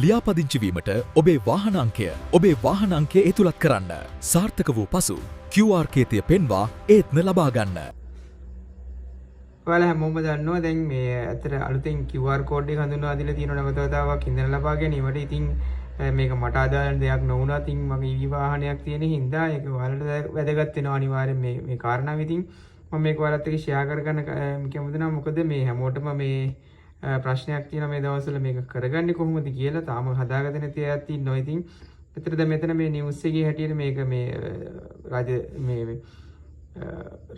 ලියාපදිංචි වීමට ඔබේ වාහන අංකය ඔබේ වාහන අංකය ඇතුළත් කරන්න. සාර්ථක වූ පසු QR කේතය පෙන්වා ඒත්ම ලබා ගන්න. ඔයාලා හැමෝම දන්නවා දැන් මේ අතර අලුතෙන් QR කෝඩ් එක හඳුන්වා දීලා තියෙනවා නැවත වතාවක් ඉන්ධන ලබා ගැනීමට. ඉතින් මේක මට අදාළ දෙයක් නොවුණා. ඉතින් මගේ EV වාහනයක් තියෙන හින්දා ඒක ඔයාලට වැදගත් වෙනවා අනිවාර්යෙන් මේ කාරණාව. ඉතින් මම මේක ඔයාලත් එක්ක ෂෙයා කරගන්න කැමති නම් මොකද මේ හැමෝටම මේ ප්‍රශ්නයක් තියෙනවා මේ දවස්වල මේක කරගන්නේ කොහොමද කියලා තාම හදාගන්න නැති අයත් ඉන්නවා. ඉතින් ඇත්තට මෙතන මේ නිවුස් එකේ හැටියට මේක මේ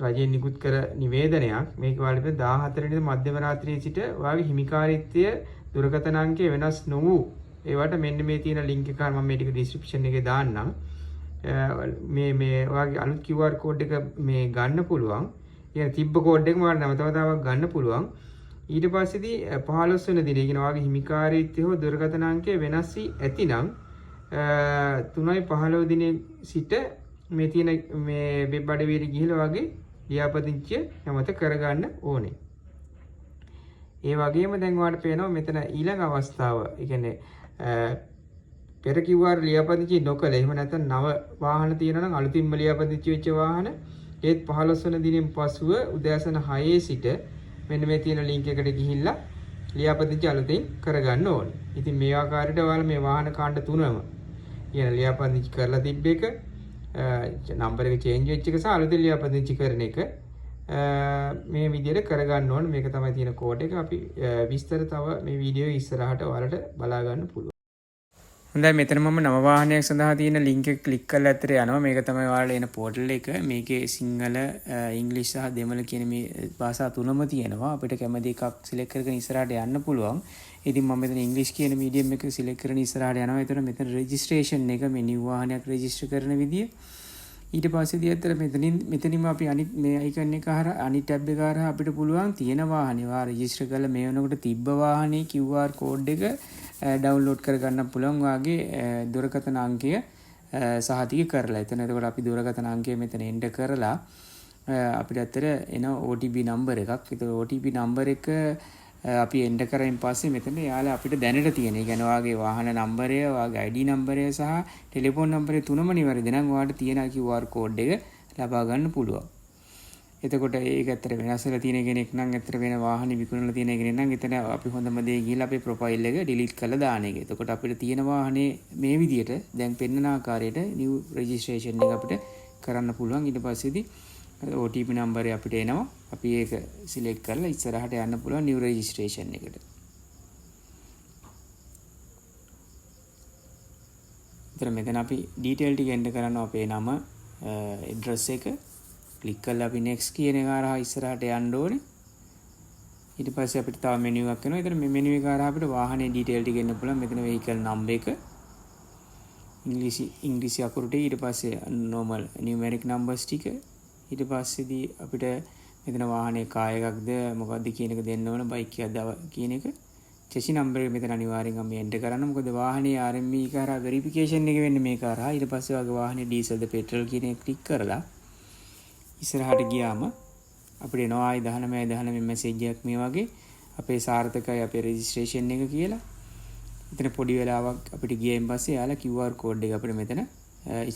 රජයෙන් නිකුත් කර නිවේදනයක්. මේක වලට 14 වෙනිදා මධ්‍යම රාත්‍රියේ සිට ඔයාගේ හිමිකාරීත්වය දුරකථන අංකය වෙනස් නොවූ ඒවට මෙන්න මේ තියෙන ලින්ක් එක මම මේ ටික ඩිස්ක්‍රිප්ෂන් එකේ දාන්නම්. මේ ඔයාගේ අලුත් QR කෝඩ් එක මේ ගන්න පුළුවන්. يعني තිබ්බ කෝඩ් එක මම නැවත වතාවක් ගන්න පුළුවන්. ඊට පස්සේදී 15 වෙනි දිනේ කියන ඔයාගේ හිමිකාරීත්වය හෝ දුරකථන අංකය වෙනස් වී ඇතිනම් 3.15 දිනේ සිට මේ තියෙන මේ වෙබ් අඩවියට ගිහිල්ලා වගේ ලියාපදිංචිය නැවත කරගන්න ඕනේ. ඒ වගේම දැන් ඔයාලට පේනවා මෙතන ඊළඟ අවස්ථාව. ඒ කියන්නේ පෙර QR ලියාපදිංචි නොකළ එහෙම නැත්නම් නව වාහන තියෙනවා නම් අලුතින්ම ලියාපදිංචි වෙච්ච වාහන ඒත් 15 වෙනි දිනෙන් පසුව උදෑසන 6 සිට මෙන්න මේ තියෙන ලින්ක් එකට ගිහිල්ලා ලියාපදිංචි අලුතෙන් කරගන්න ඕනේ. ඉතින් මේ ආකාරයට ඔයාලා මේ වාහන කාණ්ඩ තුනම කියන ලියාපදිංචි කරලා තිබ්බ එක නම්බර එක චේන්ජ් වෙච්ච එක සහ අලුතෙන් ලියාපදිංචි කරන එක මේ විදිහට කරගන්න ඕනේ. මේක තමයි තියෙන කෝඩ් එක. අපි විස්තර තව මේ වීඩියෝ ඉස්සරහට ඔයාලට බලා ගන්න පුළුවන්. හොඳයි, මෙතන මම නව වාහනයක් සඳහා තියෙන ලින්ක් එක ක්ලික් කරලා ඇත්තට යනවා. මේක තමයි ඔයාලට එන පෝර්ටල් එක. මේකේ සිංහල, ඉංග්‍රීසි සහ දෙමළ කියන මේ භාෂා තුනම තියෙනවා. අපිට කැමති එකක් සිලෙක්ට් කරගෙන ඉස්සරහට යන්න පුළුවන්. ඉතින් මම මෙතන ඉංග්‍රීසි කියන මීඩියම් එක සිලෙක්ට් කරගෙන ඉස්සරහට යනවා. එතන මෙතන රෙජිස්ට්‍රේෂන් එක මේ නිව් වාහනයක් රෙජිස්ටර් කරන විදිය. ඊට පස්සේදී ඇත්තට මෙතනින්ම අපි අනිත් මේ අයිකන් එක හරහා අනිත් ටැබ් එක හරහා අපිට පුළුවන් තියෙන වාහනේ වා රෙජිස්ටර් කරලා මේ වෙනකොට තිබ්බ වාහනේ QR කෝඩ් එක ඩවුන්ලෝඩ් කරගන්න පුළුවන්. වාගේ දුරකථන අංකය සහතික කරලා. එතන එතකොට අපි දුරකථන අංකය මෙතන එන්ටර් කරලා අපිට ඇත්තට එන OTP නම්බර් එකක්. ඒක OTP නම්බර් එක අපි එන්ටර් කරගෙන පස්සේ මෙතන යාලා අපිට දැනට තියෙන. ඒ කියන්නේ ඔයාගේ වාහන නම්බරය, ඔයාගේ ID නම්බරය සහ ටෙලිෆෝන් නම්බරය තුනම නිවැරදි නම් ඔයාලට තියෙන QR කෝඩ් එක ලබා ගන්න පුළුවන්. එතකොට ඒක ඇත්තට වෙනස් වෙලා තියෙන කෙනෙක් නම් ඇත්තට වෙන වාහනේ විකුණලා තියෙන කෙනෙක් නම් එතන අපි හොඳම දේ ගිහිල්ලා අපේ ප්‍රොෆයිල් එක ඩිලීට් කරලා දාන එක. එතකොට අපිට තියෙන වාහනේ මේ විදියට දැන් පෙන්වන ආකාරයට නිව් රෙජිස්ට්‍රේෂන් එක අපිට කරන්න පුළුවන්. ඊට පස්සේදී OTP නම්බරය අපිට එනවා. අපි ඒක සිලෙක්ට් කරලා ඉස්සරහට යන්න පුළුවන් නිව් රෙජිස්ට්‍රේෂන් එකට. එතන මෙතන අපි ඩීටේල් ටික එන්ටර් කරනවා. අපේ නම, ඇඩ්‍රස් එක ක්ලික් කරලා අපි next කියන එක හරහා ඉස්සරහට යන්න ඕනේ. ඊට පස්සේ අපිට තව මෙනු එකක් එනවා. ඒතර මේ මෙනු එක හරහා අපිට වාහනේ ඩීටේල් ටික එන්න පුළුවන්. මෙතන vehicle number එක ඉංග්‍රීසි අකුරු ටික, ඊට පස්සේ normal numeric numbers ටික, ඊට පස්සේදී අපිට මෙතන වාහනේ කාර් එකක්ද මොකක්ද කියන එක දෙන්න ඕන. බයික් එකක්ද කියන එක. චෙසි නම්බර් එක මෙතන අනිවාර්යෙන් අපි එන්ටර් කරන්න. මොකද වාහනේ RME එක හරහා වෙරිෆිකේෂන් එක වෙන්නේ මේක හරහා. ඊට පස්සේ වගේ වාහනේ ඩීසල්ද පෙට්‍රල් කියන එක ක්ලික් කරලා ඉස්සරහට ගියාම අපිට එනවා 19 මෙසේජ් එකක් මේ වගේ අපේ සාර්ථකයි අපේ රෙජිස්ට්‍රේෂන් එක කියලා. එතන පොඩි වෙලාවක් අපිට ගියයින් පස්සේ යාලා QR කෝඩ් එක අපිට මෙතන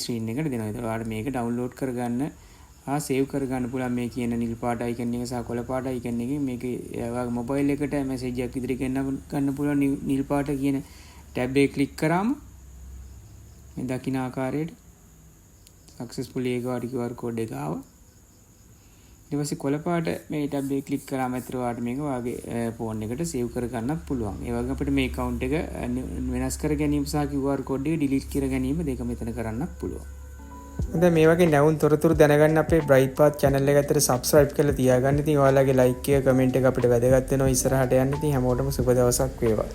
ස්ක්‍රීන් එකට දෙනවා. ඒතකොට ඔයාලට මේක ඩවුන්ලෝඩ් කරගන්න සේව් කරගන්න පුළුවන්. මේ කියන නිල් පාට අයිකන් එක සහ කොළ පාට අයිකන් එකෙන් මේක ඔයාගේ මොබයිල් එකට මෙසේජ් එකක් ඉදිරි ගන්න පුළුවන්. නිල් පාට කියන ටැබ් එක ක්ලික් කරාම මේ දකින්න ආකාරයට සක්සස්ෆුලි ඒක QR කෝඩ් එක ආවා. ඊට පස්සේ කොළ පාට මේ ටැබ් එක ක්ලික් කරාම අතර ඔයාලට මේක ඔයාගේ ෆෝන් එකට සේව් කර ගන්නත් පුළුවන්. ඒ වගේම අපිට මේ account එක වෙනස් කර ගැනීම සහ QR කෝඩ් එක ඩිලීට් කර ගැනීම දෙක මෙතන කරන්නත් පුළුවන්. දැන් මේ වගේ නැවුම් තොරතුරු දැනගන්න අපේ Bright Path channel එක ඇත්තට subscribe කරලා තියාගන්න. ඉතින් ඔයාලගේ like එක comment එක අපිට වැදගත් වෙනවා ඉස්සරහට යන්න. ඉතින් හැමෝටම සුබ දවසක් වේවා.